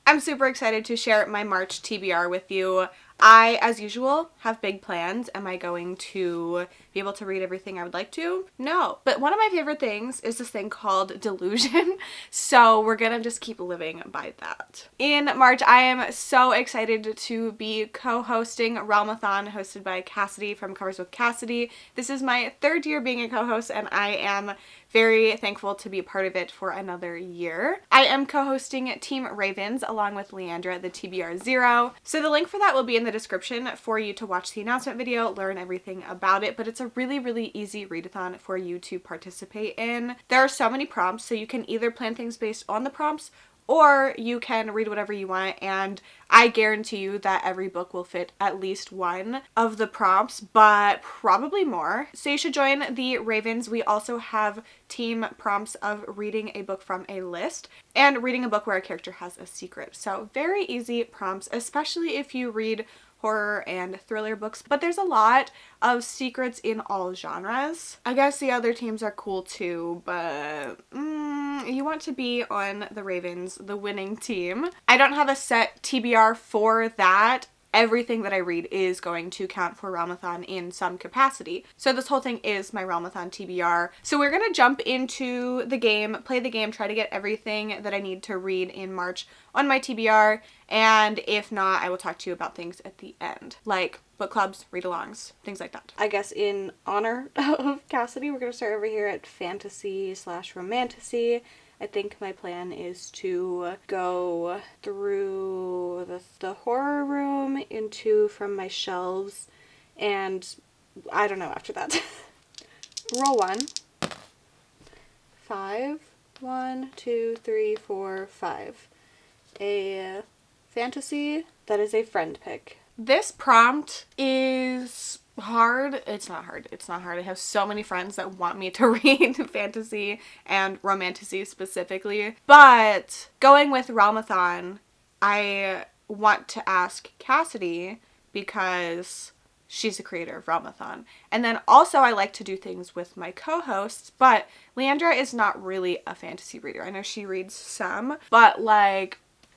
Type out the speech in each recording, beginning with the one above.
I'm super excited to share my March TBR with you. I, as usual, have big plans. Am I going to be able to read everything I would like to? No. But one of my favorite things is this thing called delusion. So we're gonna just keep living by that. In March, I am so excited to be co-hosting REALMATHON, hosted by Cassidy from Covers with Cassidy. This is my third year being a co-host, and I am very thankful to be a part of it for another year. I am co-hosting Team Ravens along with Leandra, the TBR Zero. So the link for that will be in the description for you to watch the announcement video, learn everything about it, but it's a really easy readathon for you to participate in. There are so many prompts, so you can either plan things based on the prompts or you can read whatever you want, and I guarantee you that every book will fit at least one of the prompts, but probably more. So you should join the Ravens. We also have team prompts of reading a book from a list and reading a book where a character has a secret. So very easy prompts, especially if you read horror and thriller books, but there's a lot of secrets in all genres. I guess the other teams are cool too, but you want to be on the Ravens, the winning team. I don't have a set TBR for that. Everything that I read is going to count for REALMATHON in some capacity. So this whole thing is my REALMATHON TBR. So we're gonna jump into the game, play the game, try to get everything that I need to read in March on my TBR, and if not, I will talk to you about things at the end, like book clubs, read-alongs, things like that. I guess in honor of Cassidy, we're gonna start over here at fantasy/romantasy. I think my plan is to go through the horror room into from my shelves, and I don't know after that. Roll 1. 5. 1, 2, 3, 4, 5. A fantasy that is a friend pick. This prompt is hard. It's not hard. I have so many friends that want me to read fantasy and romantasy specifically, but going with REALMATHON, I want to ask Cassidy because she's the creator of REALMATHON. And then also I like to do things with my co-hosts, but Leandra is not really a fantasy reader. I know she reads some, but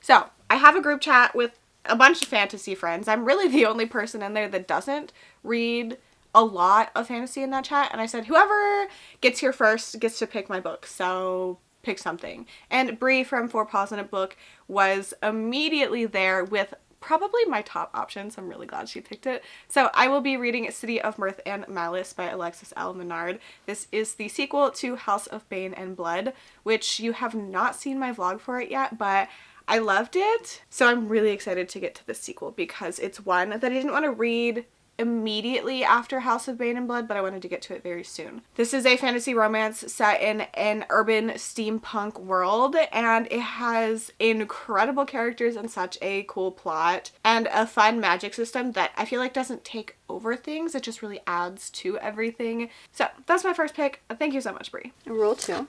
so I have a group chat with a bunch of fantasy friends. I'm really the only person in there that doesn't read a lot of fantasy in that chat, and I said whoever gets here first gets to pick my book, so pick something. And Bree from Four Paws in a Book was immediately there with probably my top option, so I'm really glad she picked it. So I will be reading City of Mirth and Malice by Alexis L. Menard. This is the sequel to House of Bane and Blood, which you have not seen my vlog for it yet, but I loved it. So I'm really excited to get to this sequel because it's one that I didn't want to read immediately after House of Bane and Blood, but I wanted to get to it very soon. This is a fantasy romance set in an urban steampunk world, and it has incredible characters and such a cool plot and a fun magic system that I feel like doesn't take over things. It just really adds to everything. So that's my first pick. Thank you so much, Brie. Roll 2.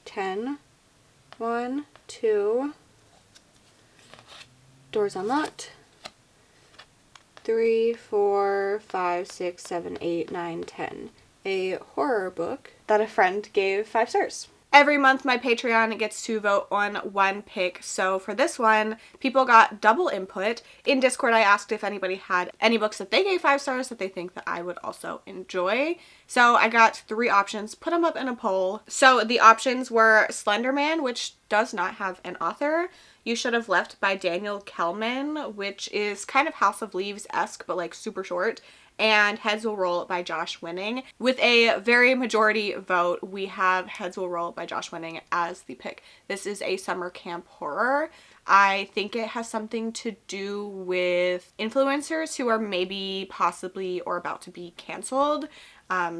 10. 1, 2. Doors unlocked. 3, 4, 5, 6, 7, 8, 9, 10. A horror book that a friend gave 5 stars. Every month my Patreon gets to vote on one pick, so for this one, people got double input. In Discord I asked if anybody had any books that they gave 5 stars that they think that I would also enjoy. So I got 3 options, put them up in a poll. So the options were Slender Man, which does not have an author, You Should Have Left by Daniel Kelman, which is kind of House of Leaves-esque, but like super short, and Heads Will Roll by Josh Winning. With a very majority vote, we have Heads Will Roll by Josh Winning as the pick. This is a summer camp horror. I think it has something to do with influencers who are maybe, possibly, or about to be canceled.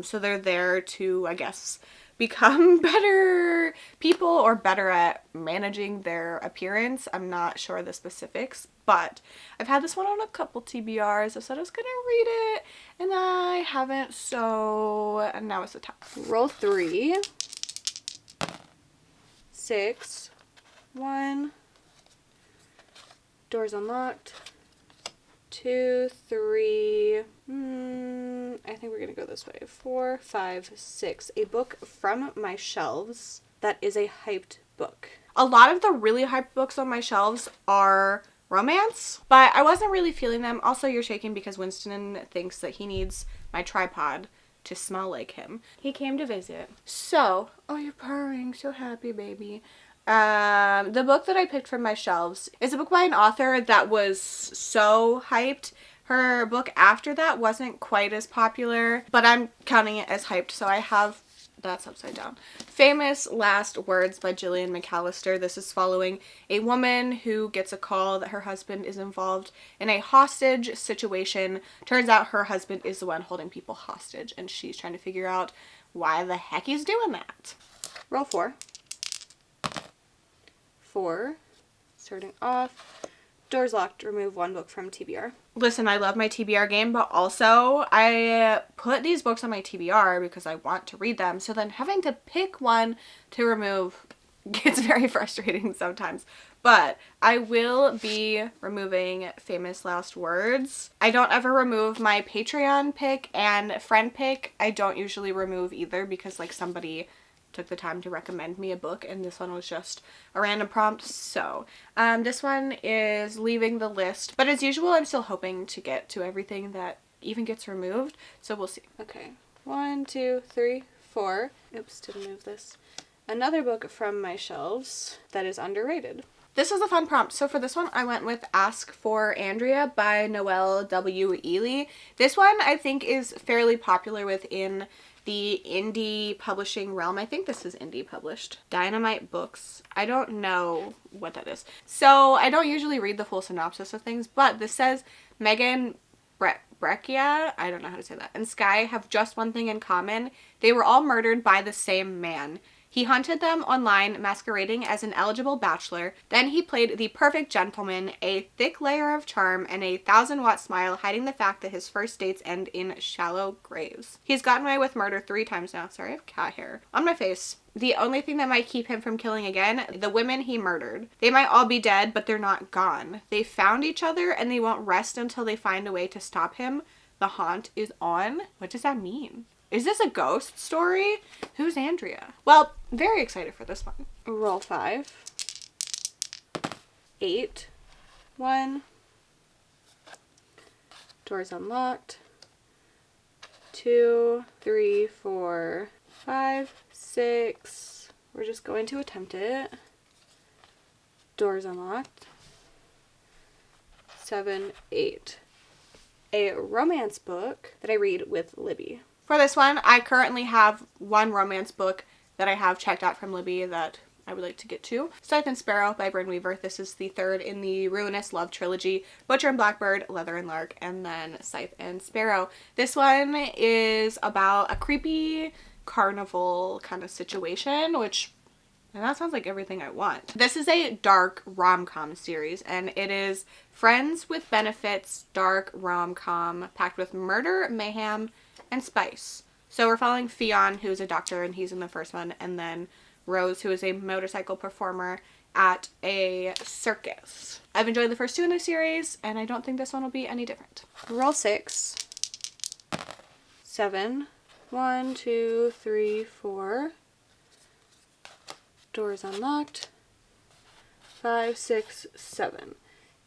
So they're there to, I guess, become better people or better at managing their appearance. I'm not sure the specifics, but I've had this one on a couple TBRs. I said I was gonna read it and I haven't, so now it's the time. Roll 3. 6. 1. Doors unlocked. 2, 3. I think we're gonna go this way. 4, 5, 6. A book from my shelves that is a hyped book. A lot of the really hyped books on my shelves are romance, but I wasn't really feeling them. Also, you're shaking because Winston thinks that he needs my tripod to smell like him. He came to visit. So, oh, you're purring, so happy, baby. The book that I picked from my shelves is a book by an author that was so hyped. Her book after that wasn't quite as popular, but I'm counting it as hyped, so I have, that's upside down. Famous Last Words by Gillian McAllister. This is following a woman who gets a call that her husband is involved in a hostage situation. Turns out her husband is the one holding people hostage, and she's trying to figure out why the heck he's doing that. Roll 4. 4. Starting off. Doors locked. Remove 1 book from TBR. Listen, I love my TBR game, but also I put these books on my TBR because I want to read them. So then having to pick one to remove gets very frustrating sometimes. But I will be removing Famous Last Words. I don't ever remove my Patreon pick and friend pick. I don't usually remove either because like somebody took the time to recommend me a book and this one was just a random prompt. So this one is leaving the list, but as usual I'm still hoping to get to everything that even gets removed, so we'll see. Okay, 1, 2, 3, 4. Oops, didn't move this. Another book from my shelves that is underrated. This is a fun prompt. So for this one, I went with Ask for Andrea by Noelle W. Ely. This one I think is fairly popular within the indie publishing realm. I think this is indie published. Dynamite Books. I don't know what that is. So I don't usually read the full synopsis of things, but this says Megan Breccia, I don't know how to say that, and Sky have just one thing in common. They were all murdered by the same man. He hunted them online, masquerading as an eligible bachelor. Then he played the perfect gentleman, a thick layer of charm, and a 1,000-watt smile, hiding the fact that his first dates end in shallow graves. He's gotten away with murder 3 times now. Sorry, I have cat hair on my face. The only thing that might keep him from killing again, the women he murdered. They might all be dead, but they're not gone. They found each other, and they won't rest until they find a way to stop him. The haunt is on. What does that mean? Is this a ghost story? Who's Andrea? Well, very excited for this one. Roll 5. 8. 1. Doors unlocked. 2, 3, 4, 5, 6. We're just going to attempt it. Doors unlocked. 7, 8. A romance book that I read with Libby. For this one, I currently have 1 romance book that I have checked out from Libby that I would like to get to. Scythe and Sparrow by Bryn Weaver. This is the 3rd in the Ruinous Love trilogy. Butcher and Blackbird, Leather and Lark, and then Scythe and Sparrow. This one is about a creepy carnival kind of situation, and that sounds like everything I want. This is a dark rom-com series, and it is Friends with Benefits, dark rom-com packed with murder, mayhem, and spice. So we're following Fionn, who's a doctor, and he's in the first one, and then Rose, who is a motorcycle performer at a circus. I've enjoyed the first 2 in the series, and I don't think this one will be any different. Roll 6. 7. 1, 2, 3, 4. Doors unlocked. 5, 6, 7.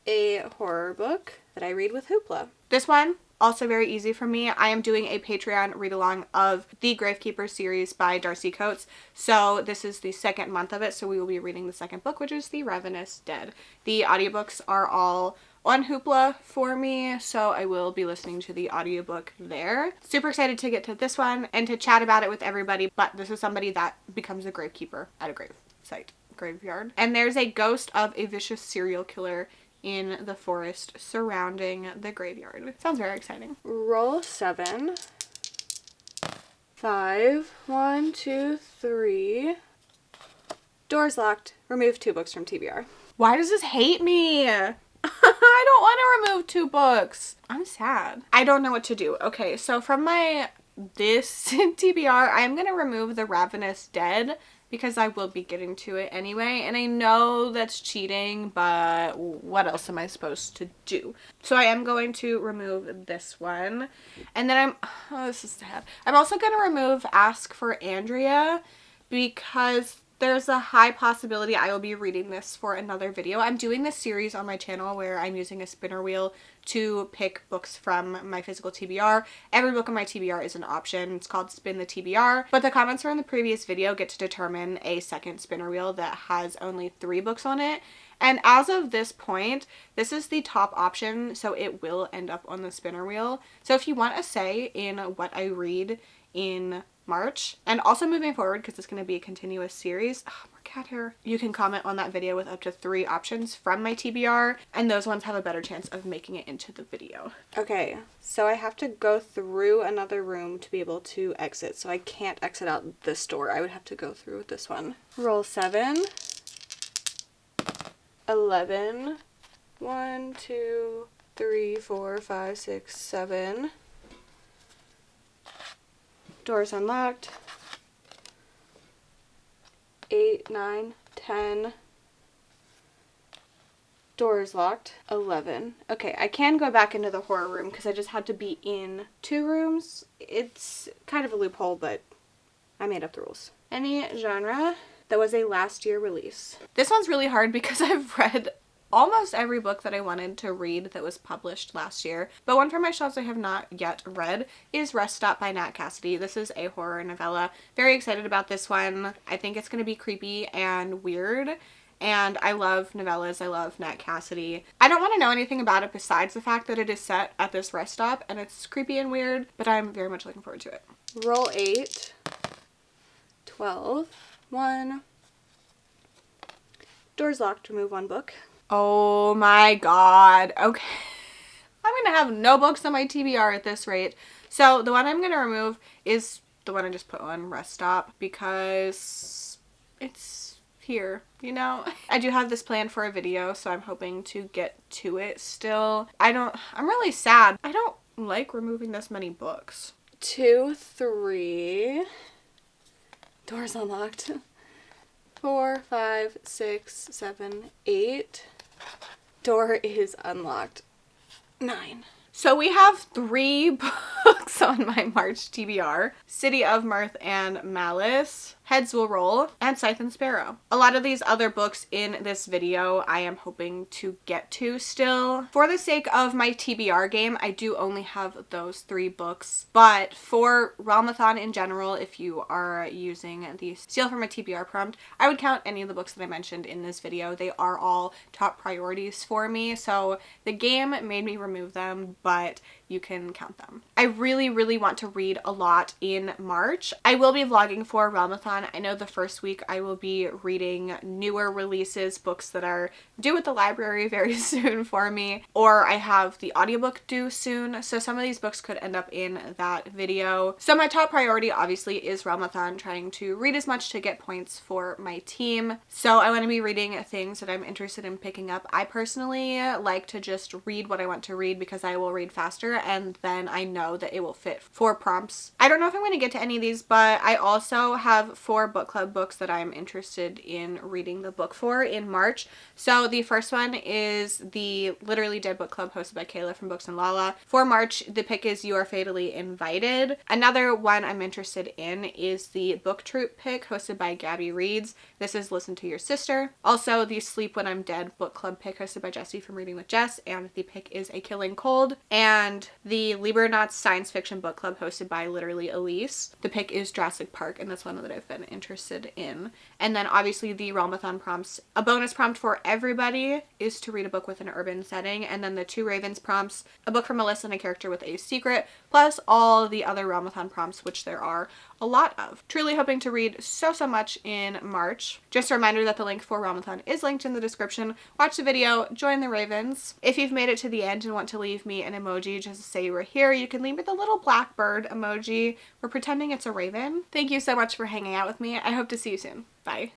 A horror book that I read with Hoopla. This one, also very easy for me. I am doing a Patreon read-along of the Gravekeeper series by Darcy Coates. So this is the 2nd month of it, so we will be reading the 2nd book, which is The Ravenous Dead. The audiobooks are all on Hoopla for me, so I will be listening to the audiobook there. Super excited to get to this one and to chat about it with everybody, but this is somebody that becomes a gravekeeper at a grave site, graveyard. And there's a ghost of a vicious serial killer in the forest surrounding the graveyard. Sounds very exciting. Roll 7. 5. 1, 2, 3. Doors locked. Remove 2 books from TBR. Why does this hate me? I don't want to remove 2 books. I'm sad. I don't know what to do. Okay, so from this TBR, I'm going to remove The Ravenous Dead because I will be getting to it anyway, and I know that's cheating, but what else am I supposed to do? So I am going to remove this one, and then this is sad. I'm also going to remove Ask for Andrea because there's a high possibility I will be reading this for another video. I'm doing this series on my channel where I'm using a spinner wheel to pick books from my physical TBR. Every book on my TBR is an option. It's called Spin the TBR. But the comments from the previous video get to determine a second spinner wheel that has only 3 books on it. And as of this point, this is the top option, so it will end up on the spinner wheel. So if you want a say in what I read in March, and also moving forward, because it's going to be a continuous series, more cat hair, you can comment on that video with up to 3 options from my TBR, and those ones have a better chance of making it into the video. Okay, so I have to go through another room to be able to exit, so I can't exit out this door. I would have to go through this one. Roll 7. 11. 1, 2, 3, 4, 5, 6, 7. Doors unlocked. 8, 9, 10. Doors locked. 11. Okay, I can go back into the horror room because I just had to be in 2 rooms. It's kind of a loophole, but I made up the rules. Any genre that was a last year release. This one's really hard because I've read almost every book that I wanted to read that was published last year, but one from my shelves I have not yet read is Rest Stop by Nat Cassidy. This is a horror novella. Very excited about this one. I think it's going to be creepy and weird, and I love novellas. I love Nat Cassidy. I don't want to know anything about it besides the fact that it is set at this rest stop and it's creepy and weird, but I'm very much looking forward to it. Roll 8. 12. 1. Doors locked. Remove 1 book. Oh my god. Okay. I'm gonna have no books on my TBR at this rate. So the one I'm gonna remove is the one I just put on Rest Stop because it's here, you know? I do have this planned for a video, so I'm hoping to get to it still. I'm really sad. I don't like removing this many books. 2, 3. Doors unlocked. 4, 5, 6, 7, 8. Door is unlocked. 9. So we have 3 books on my March TBR. City of Mirth and Malice, Heads Will Roll, and Scythe and Sparrow. A lot of these other books in this video I am hoping to get to still. For the sake of my TBR game, I do only have those 3 books. But for REALMATHON in general, if you are using the Steal from a TBR prompt, I would count any of the books that I mentioned in this video. They are all top priorities for me, so the game made me remove them, but you can count them. I really, really want to read a lot in March. I will be vlogging for REALMATHON. I know the first week I will be reading newer releases, books that are due at the library very soon for me, or I have the audiobook due soon, so some of these books could end up in that video. So my top priority obviously is REALMATHON, trying to read as much to get points for my team. So I want to be reading things that I'm interested in picking up. I personally like to just read what I want to read because I will read faster and then I know that it will fit for prompts. I don't know if I'm going to get to any of these, but I also have 4 book club books that I'm interested in reading the book for in March. So the first one is the Literally Dead book club hosted by Kayla from Books and Lala. For March, the pick is You Are Fatally Invited. Another one I'm interested in is the Book Troop pick hosted by Gabby Reads. This is Listen to Your Sister. Also the Sleep When I'm Dead book club pick hosted by Jessie from Reading with Jess, and the pick is A Killing Cold. And the Libernauts science fiction book club hosted by Literally Elise. The pick is Jurassic Park, and that's one that I've been interested in. And then obviously the REALMATHON prompts. A bonus prompt for everybody is to read a book with an urban setting, and then the 2 Ravens prompts, a book from Melissa and a character with a secret, plus all the other REALMATHON prompts, which there are a lot of. Truly hoping to read so much in March. Just a reminder that the link for REALMATHON is linked in the description. Watch the video, join the Ravens. If you've made it to the end and want to leave me an emoji just to say you were here, you can leave me the little blackbird emoji. We're pretending it's a raven. Thank you so much for hanging out with me. I hope to see you soon. Bye.